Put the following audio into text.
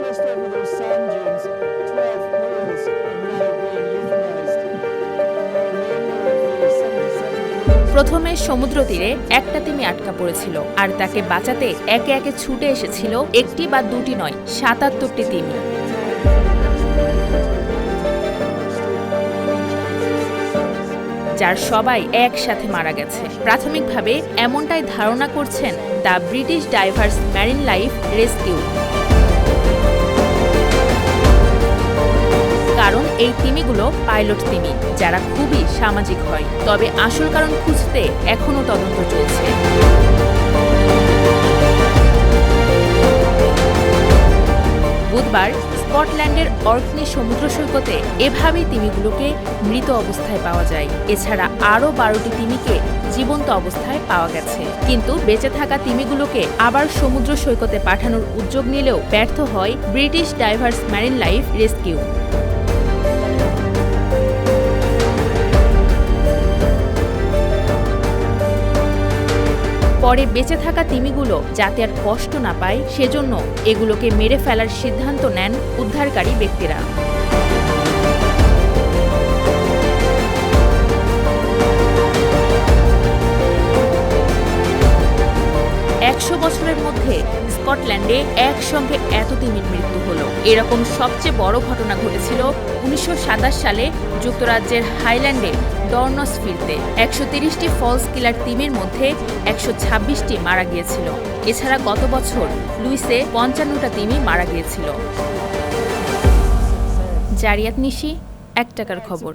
just over those sand dunes, 12 whales are now being euthanized. The remainder of the 77 whales. প্রথমে সমুদ্র তীরে একটা তিমি আটকা পড়েছিল আর তাকে বাঁচাতে একে একে ছুটে এসেছিল একটি বা দুটি নয় ৭৭টি তিমি। যার সবাই একসাথে মারা গেছে। প্রাথমিকভাবে এমনটাই ধারণা করছেন the British divers marine life rescue. কারণ এই তিমিগুলো পাইলট তিমি যারা খুবই সামাজিক হয়। তবে আসল কারণ খুঁজতে এখনো তদন্ত চলছে। বুধবার স্কটল্যান্ডের অর্কনি সমুদ্র সৈকতে এভাবেই তিমিগুলোকে মৃত অবস্থায় পাওয়া যায়। এছাড়া আরও ১২টি তিমিকে জীবন্ত অবস্থায় পাওয়া গেছে। কিন্তু বেঁচে থাকা তিমিগুলোকে আবার সমুদ্র সৈকতে পাঠানোর উদ্যোগ নিলেও ব্যর্থ হয় British divers marine life rescue. পরে বেঁচে থাকা তিমিগুলো যাতে আর কষ্ট না পায় সেজন্য এগুলোকে মেরে ফেলার সিদ্ধান্ত নেন উদ্ধারকারী ব্যক্তিরা। ১০০ বছরের মধ্যে স্কটল্যান্ডে একসঙ্গে এত তিমির মৃত্যু হলো। এরকম সবচেয়ে বড় ঘটনা ঘটেছিল ১৯২৭ সালে যুক্তরাজ্যের হাইল্যান্ডে ডর্নসফিল্ডে। ১৩০টি ফলস কিলার তিমির মধ্যে ১২৬টি মারা গিয়েছিল। এছাড়া গত বছর লুইসে ৫৫টা তিমি মারা গিয়েছিল। জারিয়াত নিশি, ১ টাকার খবর।